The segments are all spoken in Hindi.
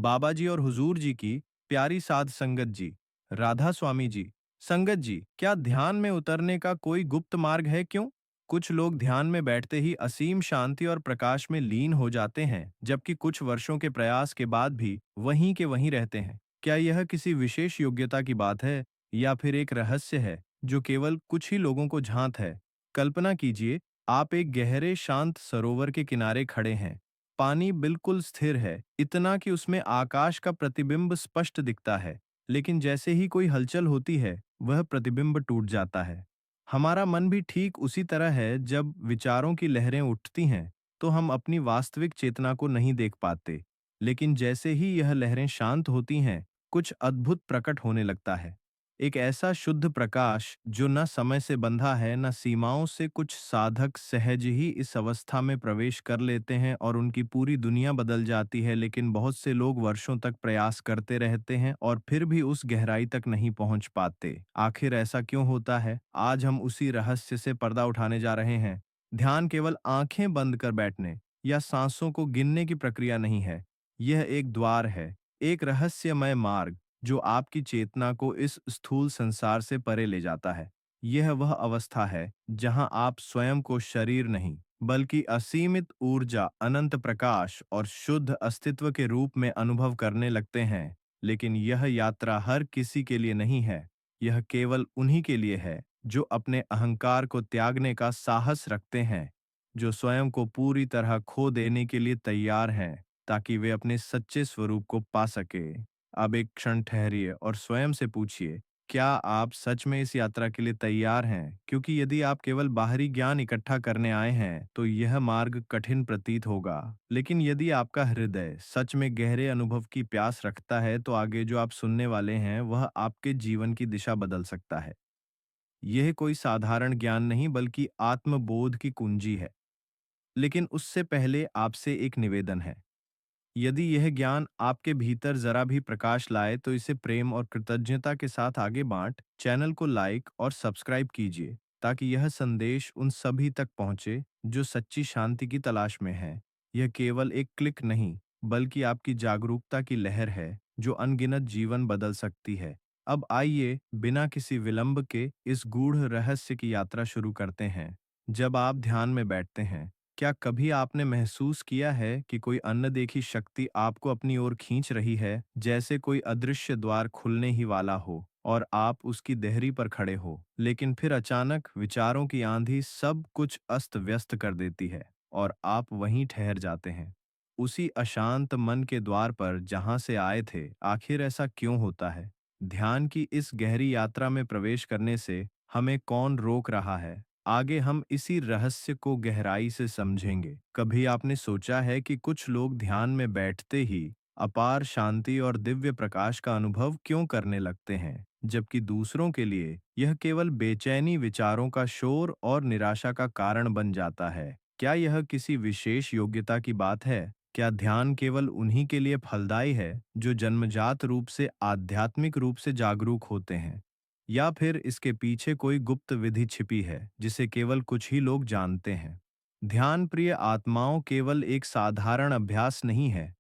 बाबा जी और हुजूर जी की प्यारी साध संगत जी, राधा स्वामी जी। संगत जी, क्या ध्यान में उतरने का कोई गुप्त मार्ग है क्यों? कुछ लोग ध्यान में बैठते ही असीम शांति और प्रकाश में लीन हो जाते हैं, जबकि कुछ वर्षों के प्रयास के बाद भी वहीं के वहीं रहते हैं। क्या यह किसी विशेष योग्यता की बात है या फिर एक रहस्य है जो केवल कुछ ही लोगों को झांत है? कल्पना कीजिए, आप एक गहरे शांत सरोवर के किनारे खड़े हैं। पानी बिल्कुल स्थिर है, इतना कि उसमें आकाश का प्रतिबिंब स्पष्ट दिखता है, लेकिन जैसे ही कोई हलचल होती है, वह प्रतिबिंब टूट जाता है। हमारा मन भी ठीक उसी तरह है, जब विचारों की लहरें उठती हैं, तो हम अपनी वास्तविक चेतना को नहीं देख पाते। लेकिन जैसे ही यह लहरें शांत होती हैं, कुछ अद्भुत प्रकट होने लगता है। एक ऐसा शुद्ध प्रकाश जो न समय से बंधा है न सीमाओं से। कुछ साधक सहज ही इस अवस्था में प्रवेश कर लेते हैं और उनकी पूरी दुनिया बदल जाती है, लेकिन बहुत से लोग वर्षों तक प्रयास करते रहते हैं और फिर भी उस गहराई तक नहीं पहुंच पाते। आखिर ऐसा क्यों होता है? आज हम उसी रहस्य से पर्दा उठाने जा रहे हैं। ध्यान केवल आंखें बंद कर बैठने या सांसों को गिनने की प्रक्रिया नहीं है। यह एक द्वार है, एक रहस्यमय मार्ग जो आपकी चेतना को इस स्थूल संसार से परे ले जाता है। यह वह अवस्था है जहां आप स्वयं को शरीर नहीं, बल्कि असीमित ऊर्जा, अनंत प्रकाश और शुद्ध अस्तित्व के रूप में अनुभव करने लगते हैं। लेकिन यह यात्रा हर किसी के लिए नहीं है। यह केवल उन्हीं के लिए है जो अपने अहंकार को त्यागने का साहस रखते हैं, जो स्वयं को पूरी तरह खो देने के लिए तैयार हैं, ताकि वे अपने सच्चे स्वरूप को पा सके। अब एक क्षण ठहरिए और स्वयं से पूछिए, क्या आप सच में इस यात्रा के लिए तैयार हैं? क्योंकि यदि आप केवल बाहरी ज्ञान इकट्ठा करने आए हैं, तो यह मार्ग कठिन प्रतीत होगा। लेकिन यदि आपका हृदय सच में गहरे अनुभव की प्यास रखता है, तो आगे जो आप सुनने वाले हैं, वह आपके जीवन की दिशा बदल सकता है। यह कोई साधारण ज्ञान नहीं, बल्कि आत्मबोध की कुंजी है। लेकिन उससे पहले आपसे एक निवेदन है। यदि यह ज्ञान आपके भीतर जरा भी प्रकाश लाए, तो इसे प्रेम और कृतज्ञता के साथ आगे बांट चैनल को लाइक और सब्सक्राइब कीजिए, ताकि यह संदेश उन सभी तक पहुंचे जो सच्ची शांति की तलाश में हैं। यह केवल एक क्लिक नहीं, बल्कि आपकी जागरूकता की लहर है जो अनगिनत जीवन बदल सकती है। अब आइए बिना किसी विलंब के इस गूढ़ रहस्य की यात्रा शुरू करते हैं। जब आप ध्यान में बैठते हैं, क्या कभी आपने महसूस किया है कि कोई अनदेखी शक्ति आपको अपनी ओर खींच रही है, जैसे कोई अदृश्य द्वार खुलने ही वाला हो और आप उसकी देहरी पर खड़े हो, लेकिन फिर अचानक विचारों की आंधी सब कुछ अस्त व्यस्त कर देती है और आप वहीं ठहर जाते हैं, उसी अशांत मन के द्वार पर जहां से आए थे? आखिर ऐसा क्यों होता है? ध्यान की इस गहरी यात्रा में प्रवेश करने से हमें कौन रोक रहा है? आगे हम इसी रहस्य को गहराई से समझेंगे। कभी आपने सोचा है कि कुछ लोग ध्यान में बैठते ही अपार शांति और दिव्य प्रकाश का अनुभव क्यों करने लगते हैं, जबकि दूसरों के लिए यह केवल बेचैनी, विचारों का शोर और निराशा का कारण बन जाता है? क्या यह किसी विशेष योग्यता की बात है? क्या ध्यान केवल उन्हीं के लिए फलदायी है जो जन्मजात रूप से आध्यात्मिक रूप से जागरूक होते हैं? या फिर इसके पीछे कोई गुप्त विधि छिपी है जिसे केवल कुछ ही लोग जानते हैं? ध्यान प्रिय आत्माओं, केवल एक साधारण अभ्यास नहीं है,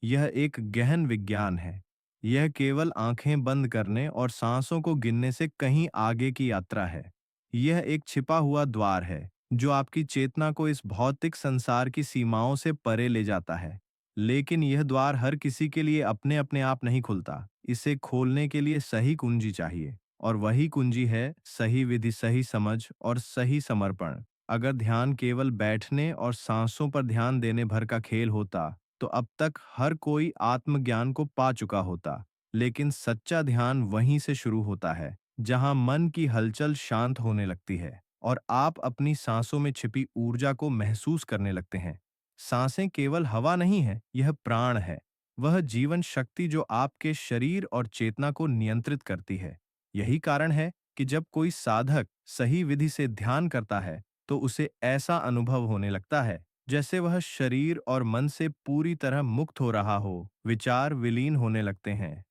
यह एक गहन विज्ञान है। यह केवल आंखें बंद करने और सांसों को गिनने से कहीं आगे की यात्रा है। यह एक छिपा हुआ द्वार है जो आपकी चेतना को इस भौतिक संसार की सीमाओं से परे ले जाता है। लेकिन यह द्वार हर किसी के लिए अपने अपने आप नहीं खुलता। इसे खोलने के लिए सही कुंजी चाहिए, और वही कुंजी है सही विधि, सही समझ और सही समर्पण। अगर ध्यान केवल बैठने और सांसों पर ध्यान देने भर का खेल होता, तो अब तक हर कोई आत्मज्ञान को पा चुका होता। लेकिन सच्चा ध्यान वहीं से शुरू होता है जहां मन की हलचल शांत होने लगती है और आप अपनी सांसों में छिपी ऊर्जा को महसूस करने लगते हैं। सांसें केवल हवा नहीं है, यह प्राण है। वह जीवन शक्ति जो आपके शरीर और चेतना को नियंत्रित करती है। यही कारण है कि जब कोई साधक सही विधि से ध्यान करता है, तो उसे ऐसा अनुभव होने लगता है जैसे वह शरीर और मन से पूरी तरह मुक्त हो रहा हो। विचार विलीन होने लगते हैं,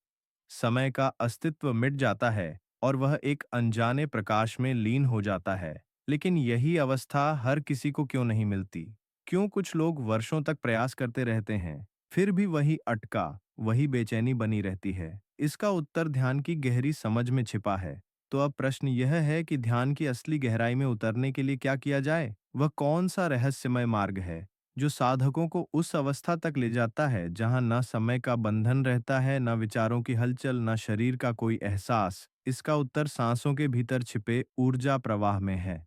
समय का अस्तित्व मिट जाता है और वह एक अनजाने प्रकाश में लीन हो जाता है। लेकिन यही अवस्था हर किसी को क्यों नहीं मिलती? क्यों कुछ लोग वर्षों तक प्रयास करते रहते हैं, फिर भी वही अटका वही बेचैनी बनी रहती है। इसका उत्तर ध्यान की गहरी समझ में छिपा है। तो अब प्रश्न यह है कि ध्यान की असली गहराई में उतरने के लिए क्या किया जाए? वह कौन सा रहस्यमय मार्ग है जो साधकों को उस अवस्था तक ले जाता है जहां न समय का बंधन रहता है, न विचारों की हलचल, न शरीर का कोई एहसास? इसका उत्तर सांसों के भीतर छिपे ऊर्जा प्रवाह में है।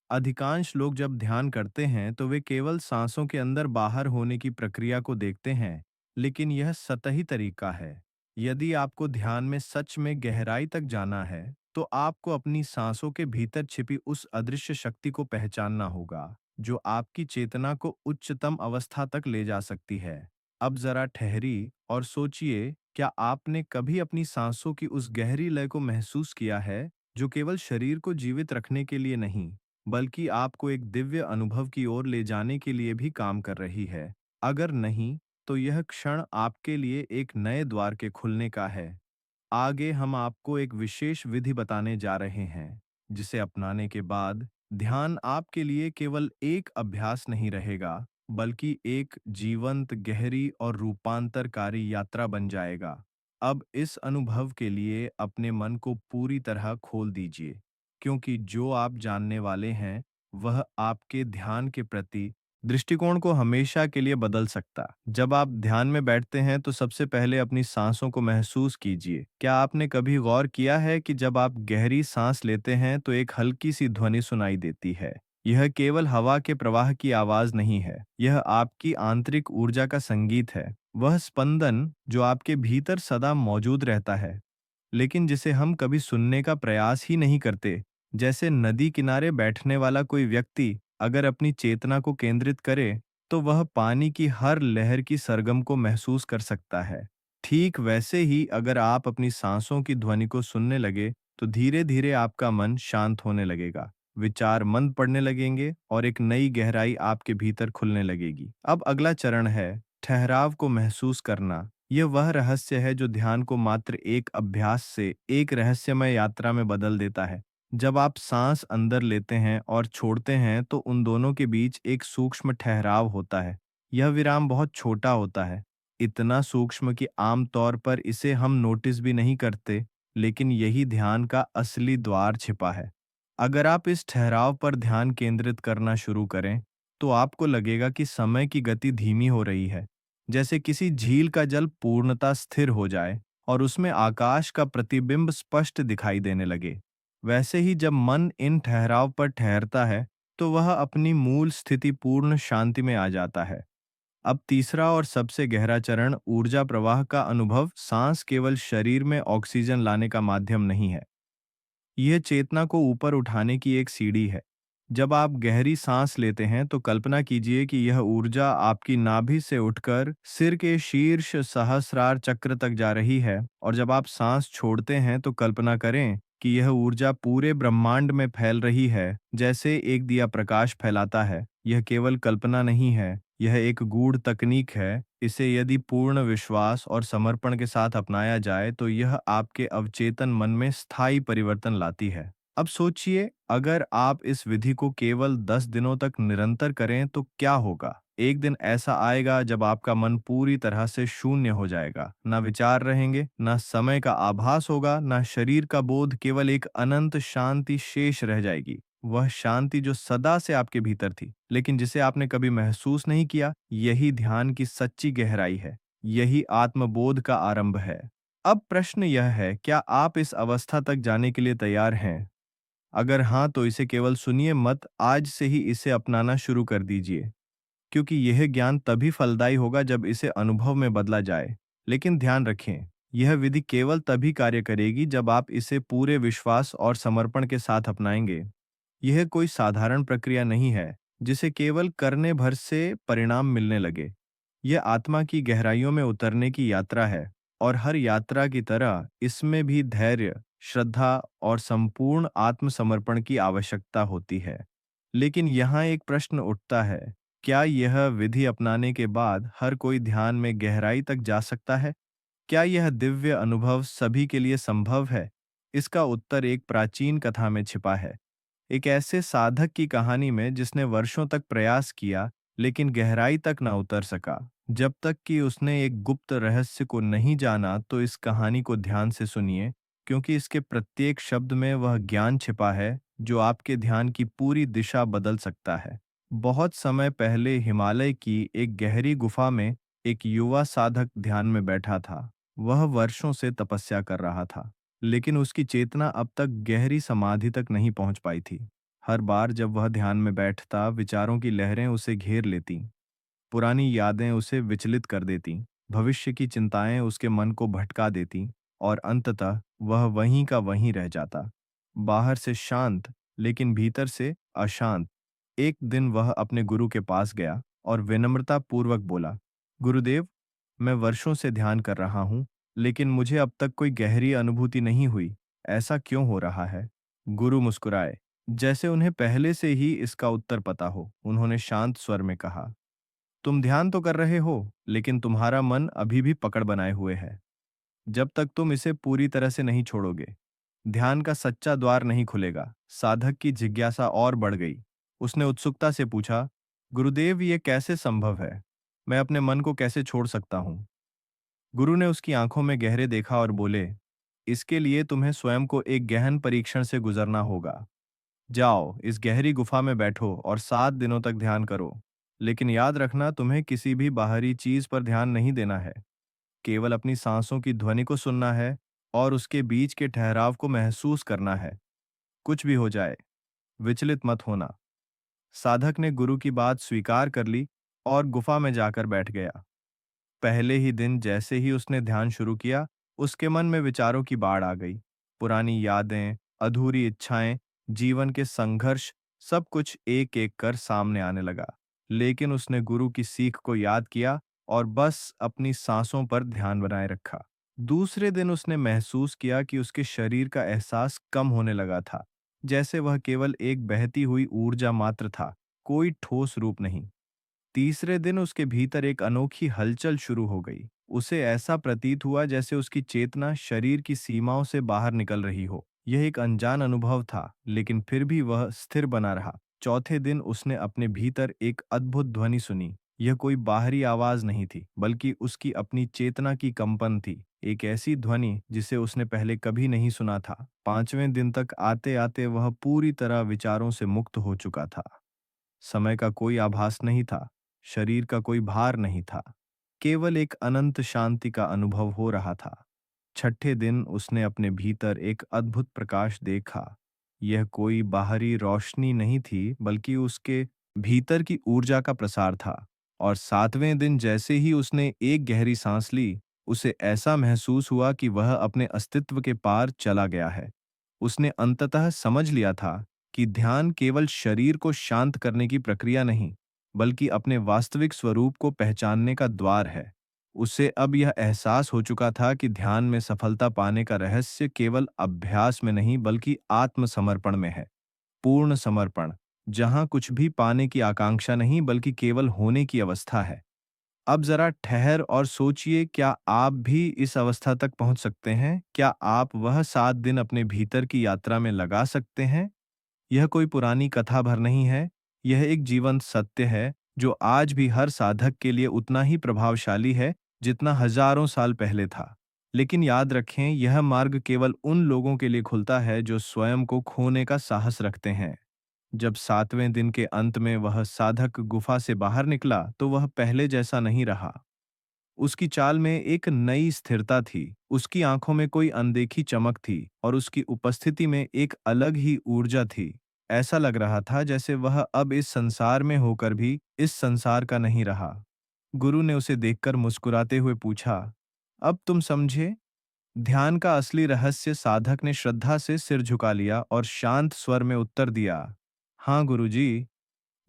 अधिकांश लोग जब ध्यान करते हैं तो वे केवल सांसों के अंदर बाहर होने की प्रक्रिया को देखते हैं, लेकिन यह सतही तरीका है। यदि आपको ध्यान में सच में गहराई तक जाना है, तो आपको अपनी सांसों के भीतर छिपी उस अदृश्य शक्ति को पहचानना होगा, जो आपकी चेतना को उच्चतम अवस्था तक ले जा सकती है। अब जरा ठहरी और सोचिए, क्या आपने कभी अपनी सांसों की उस गहरी लय को महसूस किया है, जो केवल शरीर को जीवित रखने के लिए नहीं, बल्कि आपको एक दिव्य अनुभव की ओर ले जाने के लिए भी काम कर रही है? अगर नहीं, तो यह क्षण आपके लिए एक नए द्वार के खुलने का है। आगे हम आपको एक विशेष विधि बताने जा रहे हैं, जिसे अपनाने के बाद ध्यान आपके लिए केवल एक अभ्यास नहीं रहेगा, बल्कि एक जीवंत, गहरी और रूपांतरकारी यात्रा बन जाएगा। अब इस अनुभव के लिए अपने मन को पूरी तरह खोल दीजिए, क्योंकि जो आप जानने वाले हैं, वह आपके ध्यान के प्रति दृष्टिकोण को हमेशा के लिए बदल सकता। जब आप ध्यान में बैठते हैं तो सबसे पहले अपनी सांसों को महसूस कीजिए। क्या आपने कभी गौर किया है कि जब आप गहरी सांस लेते हैं तो एक हल्की सी ध्वनि सुनाई देती है? यह केवल हवा के प्रवाह की आवाज नहीं है, यह आपकी आंतरिक ऊर्जा का संगीत है। वह स्पंदन जो आपके भीतर सदा मौजूद रहता है, लेकिन जिसे हम कभी सुनने का प्रयास ही नहीं करते। जैसे नदी किनारे बैठने वाला कोई व्यक्ति अगर अपनी चेतना को केंद्रित करे, तो वह पानी की हर लहर की सरगम को महसूस कर सकता है। ठीक वैसे ही अगर आप अपनी सांसों की ध्वनि को सुनने लगे, तो धीरे धीरे आपका मन शांत होने लगेगा, विचार मंद पड़ने लगेंगे और एक नई गहराई आपके भीतर खुलने लगेगी। अब अगला चरण है ठहराव को महसूस करना। यह वह रहस्य है जो ध्यान को मात्र एक अभ्यास से एक रहस्यमय यात्रा में बदल देता है। जब आप सांस अंदर लेते हैं और छोड़ते हैं तो उन दोनों के बीच एक सूक्ष्म ठहराव होता है। यह विराम बहुत छोटा होता है, इतना सूक्ष्म कि आमतौर पर इसे हम नोटिस भी नहीं करते, लेकिन यही ध्यान का असली द्वार छिपा है। अगर आप इस ठहराव पर ध्यान केंद्रित करना शुरू करें, तो आपको लगेगा कि समय की गति धीमी हो रही है, जैसे किसी झील का जल पूर्णतः स्थिर हो जाए और उसमें आकाश का प्रतिबिंब स्पष्ट दिखाई देने लगे। वैसे ही जब मन इन ठहराव पर ठहरता है, तो वह अपनी मूल स्थिति पूर्ण शांति में आ जाता है। अब तीसरा और सबसे गहरा चरण ऊर्जा प्रवाह का अनुभव। सांस केवल शरीर में ऑक्सीजन लाने का माध्यम नहीं है, यह चेतना को ऊपर उठाने की एक सीढ़ी है। जब आप गहरी सांस लेते हैं तो कल्पना कीजिए कि यह ऊर्जा आपकी नाभि से उठकर सिर के शीर्ष सहस्रार चक्र तक जा रही है, और जब आप सांस छोड़ते हैं तो कल्पना करें कि यह ऊर्जा पूरे ब्रह्मांड में फैल रही है, जैसे एक दिया प्रकाश फैलाता है। यह केवल कल्पना नहीं है, यह एक गूढ़ तकनीक है। इसे यदि पूर्ण विश्वास और समर्पण के साथ अपनाया जाए तो यह आपके अवचेतन मन में स्थायी परिवर्तन लाती है। अब सोचिए, अगर आप इस विधि को केवल 10 दिनों तक निरंतर करें तो क्या होगा? एक दिन ऐसा आएगा जब आपका मन पूरी तरह से शून्य हो जाएगा। ना विचार रहेंगे, ना समय का आभास होगा, ना शरीर का बोध, केवल एक अनंत शांति शेष रह जाएगी। वह शांति जो सदा से आपके भीतर थी, लेकिन जिसे आपने कभी महसूस नहीं किया। यही ध्यान की सच्ची गहराई है। यही आत्मबोध का आरंभ है। अब प्रश्न यह है, क्या आप इस अवस्था तक जाने के लिए तैयार हैं? अगर हाँ, तो इसे केवल सुनिए मत, आज से ही इसे अपनाना शुरू कर दीजिए, क्योंकि यह ज्ञान तभी फलदायी होगा जब इसे अनुभव में बदला जाए। लेकिन ध्यान रखें, यह विधि केवल तभी कार्य करेगी जब आप इसे पूरे विश्वास और समर्पण के साथ अपनाएंगे। यह कोई साधारण प्रक्रिया नहीं है, जिसे केवल करने भर से परिणाम मिलने लगे। यह आत्मा की गहराइयों में उतरने की यात्रा है, और हर यात्रा की तरह इसमें भी धैर्य, श्रद्धा और संपूर्ण आत्मसमर्पण की आवश्यकता होती है। लेकिन यहाँ एक प्रश्न उठता है, क्या यह विधि अपनाने के बाद हर कोई ध्यान में गहराई तक जा सकता है? क्या यह दिव्य अनुभव सभी के लिए संभव है? इसका उत्तर एक प्राचीन कथा में छिपा है। एक ऐसे साधक की कहानी में जिसने वर्षों तक प्रयास किया, लेकिन गहराई तक न उतर सका। जब तक कि उसने एक गुप्त रहस्य को नहीं जाना तो इस कहानी को ध्यान से सुनिए, क्योंकि इसके प्रत्येक शब्द में वह ज्ञान छिपा है जो आपके ध्यान की पूरी दिशा बदल सकता है। बहुत समय पहले हिमालय की एक गहरी गुफा में एक युवा साधक ध्यान में बैठा था। वह वर्षों से तपस्या कर रहा था, लेकिन उसकी चेतना अब तक गहरी समाधि तक नहीं पहुंच पाई थी। हर बार जब वह ध्यान में बैठता, विचारों की लहरें उसे घेर लेती, पुरानी यादें उसे विचलित कर देतीं, भविष्य की चिंताएं उसके मन को भटका देतीं, और अंततः वह वहीं का वहीं रह जाता। बाहर से शांत, लेकिन भीतर से अशांत। एक दिन वह अपने गुरु के पास गया और विनम्रता पूर्वक बोला, गुरुदेव, मैं वर्षों से ध्यान कर रहा हूं, लेकिन मुझे अब तक कोई गहरी अनुभूति नहीं हुई। ऐसा क्यों हो रहा है? गुरु मुस्कुराए, जैसे उन्हें पहले से ही इसका उत्तर पता हो। उन्होंने शांत स्वर में कहा, तुम ध्यान तो कर रहे हो, लेकिन तुम्हारा मन अभी भी पकड़ बनाए हुए है। जब तक तुम इसे पूरी तरह से नहीं छोड़ोगे, ध्यान का सच्चा द्वार नहीं खुलेगा। साधक की जिज्ञासा और बढ़ गई। उसने उत्सुकता से पूछा, गुरुदेव, ये कैसे संभव है? मैं अपने मन को कैसे छोड़ सकता हूँ? गुरु ने उसकी आंखों में गहरे देखा और बोले, इसके लिए तुम्हें स्वयं को एक गहन परीक्षण से गुजरना होगा। जाओ, इस गहरी गुफा में बैठो और 7 दिनों तक ध्यान करो। लेकिन याद रखना, तुम्हें किसी भी बाहरी चीज पर ध्यान नहीं देना है। केवल अपनी सांसों की ध्वनि को सुनना है और उसके बीच के ठहराव को महसूस करना है। कुछ भी हो जाए, विचलित मत होना। साधक ने गुरु की बात स्वीकार कर ली और गुफा में जाकर बैठ गया। पहले ही दिन जैसे ही उसने ध्यान शुरू किया, उसके मन में विचारों की बाढ़ आ गई। पुरानी यादें, अधूरी इच्छाएं, जीवन के संघर्ष, सब कुछ एक एक कर सामने आने लगा। लेकिन उसने गुरु की सीख को याद किया और बस अपनी सांसों पर ध्यान बनाए रखा। दूसरे दिन उसने महसूस किया कि उसके शरीर का एहसास कम होने लगा था, जैसे वह केवल एक बहती हुई ऊर्जा मात्र था, कोई ठोस रूप नहीं। तीसरे दिन उसके भीतर एक अनोखी हलचल शुरू हो गई। उसे ऐसा प्रतीत हुआ जैसे उसकी चेतना शरीर की सीमाओं से बाहर निकल रही हो। यह एक अनजान अनुभव था, लेकिन फिर भी वह स्थिर बना रहा। चौथे दिन उसने अपने भीतर एक अद्भुत ध्वनि सुनी। यह कोई बाहरी आवाज नहीं थी, बल्कि उसकी अपनी चेतना की कंपन थी। एक ऐसी ध्वनि जिसे उसने पहले कभी नहीं सुना था। पांचवें दिन तक आते आते वह पूरी तरह विचारों से मुक्त हो चुका था। समय का कोई आभास नहीं था, शरीर का कोई भार नहीं था, केवल एक अनंत शांति का अनुभव हो रहा था। छठे दिन उसने अपने भीतर एक अद्भुत प्रकाश देखा। यह कोई बाहरी रोशनी नहीं थी, बल्कि उसके भीतर की ऊर्जा का प्रसार था। और सातवें दिन जैसे ही उसने एक गहरी सांस ली, उसे ऐसा महसूस हुआ कि वह अपने अस्तित्व के पार चला गया है। उसने अंततः समझ लिया था कि ध्यान केवल शरीर को शांत करने की प्रक्रिया नहीं, बल्कि अपने वास्तविक स्वरूप को पहचानने का द्वार है। उसे अब यह एहसास हो चुका था कि ध्यान में सफलता पाने का रहस्य केवल अभ्यास में नहीं, बल्कि आत्मसमर्पण में है। पूर्ण समर्पण, जहां कुछ भी पाने की आकांक्षा नहीं, बल्कि केवल होने की अवस्था है। अब जरा ठहर और सोचिए, क्या आप भी इस अवस्था तक पहुंच सकते हैं? क्या आप वह 7 दिन अपने भीतर की यात्रा में लगा सकते हैं? यह कोई पुरानी कथा भर नहीं है, यह एक जीवंत सत्य है जो आज भी हर साधक के लिए उतना ही प्रभावशाली है जितना हजारों साल पहले था। लेकिन याद रखें, यह मार्ग केवल उन लोगों के लिए खुलता है जो स्वयं को खोने का साहस रखते हैं। जब 7वें दिन के अंत में वह साधक गुफा से बाहर निकला, तो वह पहले जैसा नहीं रहा। उसकी चाल में एक नई स्थिरता थी, उसकी आंखों में कोई अनदेखी चमक थी और उसकी उपस्थिति में एक अलग ही ऊर्जा थी। ऐसा लग रहा था जैसे वह अब इस संसार में होकर भी इस संसार का नहीं रहा। गुरु ने उसे देखकर मुस्कुराते हुए पूछा, अब तुम समझे? ध्यान का असली रहस्य? साधक ने श्रद्धा से सिर झुका लिया और शांत स्वर में उत्तर दिया, हाँ गुरुजी,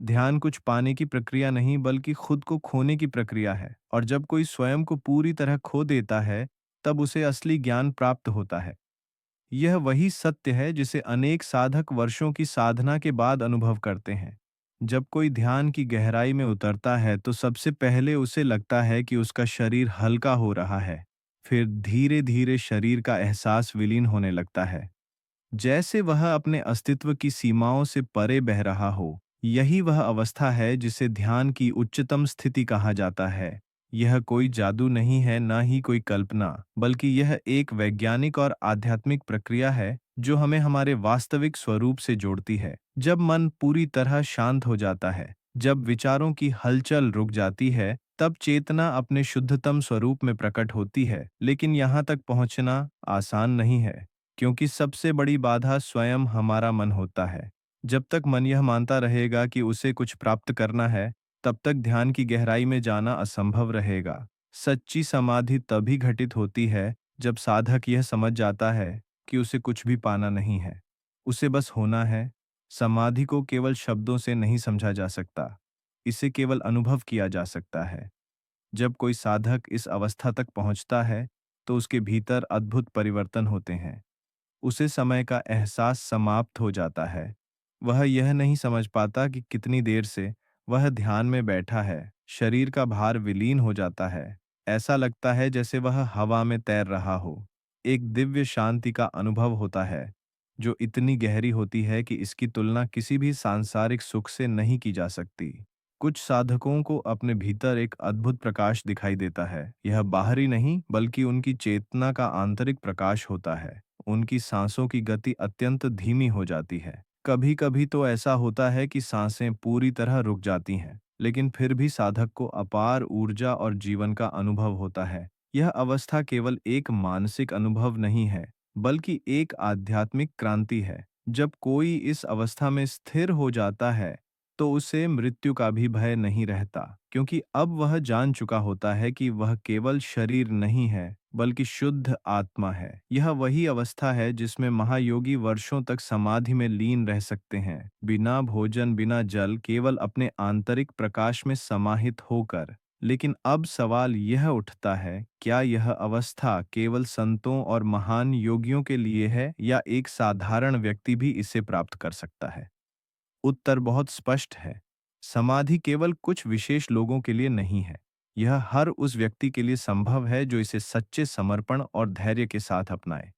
ध्यान कुछ पाने की प्रक्रिया नहीं, बल्कि खुद को खोने की प्रक्रिया है। और जब कोई स्वयं को पूरी तरह खो देता है, तब उसे असली ज्ञान प्राप्त होता है। यह वही सत्य है जिसे अनेक साधक वर्षों की साधना के बाद अनुभव करते हैं। जब कोई ध्यान की गहराई में उतरता है, तो सबसे पहले उसे लगता है कि उसका शरीर हल्का हो रहा है। फिर धीरे धीरे शरीर का एहसास विलीन होने लगता है, जैसे वह अपने अस्तित्व की सीमाओं से परे बह रहा हो। यही वह अवस्था है जिसे ध्यान की उच्चतम स्थिति कहा जाता है। यह कोई जादू नहीं है, ना ही कोई कल्पना, बल्कि यह एक वैज्ञानिक और आध्यात्मिक प्रक्रिया है जो हमें हमारे वास्तविक स्वरूप से जोड़ती है। जब मन पूरी तरह शांत हो जाता है, जब विचारों की हलचल रुक जाती है, तब चेतना अपने शुद्धतम स्वरूप में प्रकट होती है। लेकिन यहाँ तक पहुँचना आसान नहीं है, क्योंकि सबसे बड़ी बाधा स्वयं हमारा मन होता है। जब तक मन यह मानता रहेगा कि उसे कुछ प्राप्त करना है, तब तक ध्यान की गहराई में जाना असंभव रहेगा। सच्ची समाधि तभी घटित होती है जब साधक यह समझ जाता है कि उसे कुछ भी पाना नहीं है, उसे बस होना है। समाधि को केवल शब्दों से नहीं समझा जा सकता, इसे केवल अनुभव किया जा सकता है। जब कोई साधक इस अवस्था तक पहुंचता है, तो उसके भीतर अद्भुत परिवर्तन होते हैं। उसे समय का एहसास समाप्त हो जाता है। वह यह नहीं समझ पाता कि कितनी देर से वह ध्यान में बैठा है। शरीर का भार विलीन हो जाता है। ऐसा लगता है जैसे वह हवा में तैर रहा हो। एक दिव्य शांति का अनुभव होता है, जो इतनी गहरी होती है कि इसकी तुलना किसी भी सांसारिक सुख से नहीं की जा सकती। कुछ साधकों को अपने भीतर एक अद्भुत प्रकाश दिखाई देता है। यह बाहरी नहीं, बल्कि उनकी चेतना का आंतरिक प्रकाश होता है। उनकी सांसों की गति अत्यंत धीमी हो जाती है। कभी कभी तो ऐसा होता है कि सांसें पूरी तरह रुक जाती हैं, लेकिन फिर भी साधक को अपार ऊर्जा और जीवन का अनुभव होता है। यह अवस्था केवल एक मानसिक अनुभव नहीं है, बल्कि एक आध्यात्मिक क्रांति है। जब कोई इस अवस्था में स्थिर हो जाता है, तो उसे मृत्यु का भी भय नहीं रहता, क्योंकि अब वह जान चुका होता है कि वह केवल शरीर नहीं है, बल्कि शुद्ध आत्मा है। यह वही अवस्था है जिसमें महायोगी वर्षों तक समाधि में लीन रह सकते हैं, बिना भोजन, बिना जल, केवल अपने आंतरिक प्रकाश में समाहित होकर। लेकिन अब सवाल यह उठता है, क्या यह अवस्था केवल संतों और महान योगियों के लिए है, या एक साधारण व्यक्ति भी इसे प्राप्त कर सकता है? उत्तर बहुत स्पष्ट है। समाधि केवल कुछ विशेष लोगों के लिए नहीं है। यह हर उस व्यक्ति के लिए संभव है जो इसे सच्चे समर्पण और धैर्य के साथ अपनाए।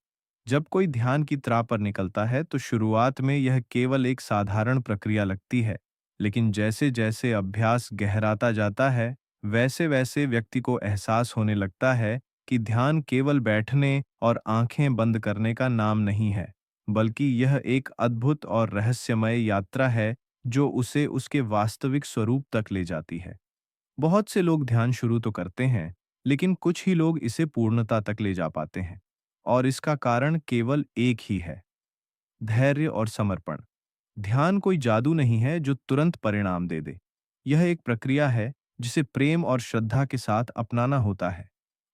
जब कोई ध्यान की त्रा पर निकलता है, तो शुरुआत में यह केवल एक साधारण प्रक्रिया लगती है। लेकिन जैसे जैसे अभ्यास गहराता जाता है, वैसे वैसे व्यक्ति को एहसास होने लगता है कि ध्यान केवल बैठने और आंखें बंद करने का नाम नहीं है, बल्कि यह एक अद्भुत और रहस्यमय यात्रा है जो उसे उसके वास्तविक स्वरूप तक ले जाती है। बहुत से लोग ध्यान शुरू तो करते हैं, लेकिन कुछ ही लोग इसे पूर्णता तक ले जा पाते हैं। और इसका कारण केवल एक ही है: धैर्य और समर्पण। ध्यान कोई जादू नहीं है जो तुरंत परिणाम दे दे। यह एक प्रक्रिया है जिसे प्रेम और श्रद्धा के साथ अपनाना होता है।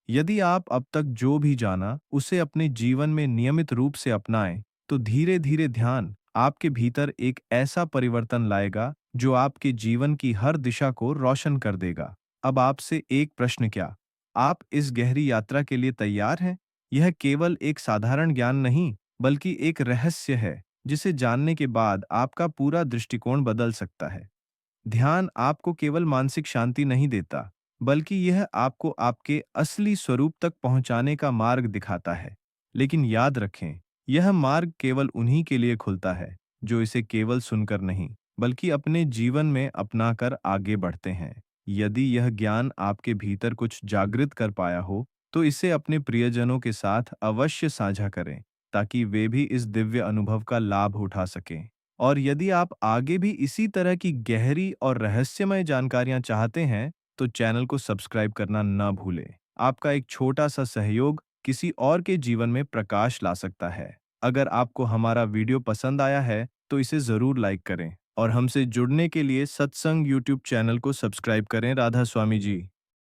यदि आप अब तक जो भी जाना उसे अपने जीवन में नियमित रूप से अपनाएं, तो धीरे धीरे ध्यान आपके भीतर एक ऐसा परिवर्तन लाएगा जो आपके जीवन की हर दिशा को रोशन कर देगा। अब आपसे एक प्रश्न: क्या आप इस गहरी यात्रा के लिए तैयार हैं? यह केवल एक साधारण ज्ञान नहीं, बल्कि एक रहस्य है जिसे जानने के बाद आपका पूरा दृष्टिकोण बदल सकता है। ध्यान आपको केवल मानसिक शांति नहीं देता, बल्कि यह आपको आपके असली स्वरूप तक पहुंचाने का मार्ग दिखाता है। लेकिन याद रखें, यह मार्ग केवल उन्हीं के लिए खुलता है जो इसे केवल सुनकर नहीं, बल्कि अपने जीवन में अपनाकर आगे बढ़ते हैं। यदि यह ज्ञान आपके भीतर कुछ जागृत कर पाया हो, तो इसे अपने प्रियजनों के साथ अवश्य साझा करें, ताकि वे भी इस दिव्य अनुभव का लाभ उठा सकें। और यदि आप आगे भी इसी तरह की गहरी और रहस्यमय जानकारियां चाहते हैं, तो चैनल को सब्सक्राइब करना न भूलें। आपका एक छोटा सा सहयोग किसी और के जीवन में प्रकाश ला सकता है। अगर आपको हमारा वीडियो पसंद आया है, तो इसे जरूर लाइक करें और हमसे जुड़ने के लिए सत्संग यूट्यूब चैनल को सब्सक्राइब करें। राधा स्वामी जी।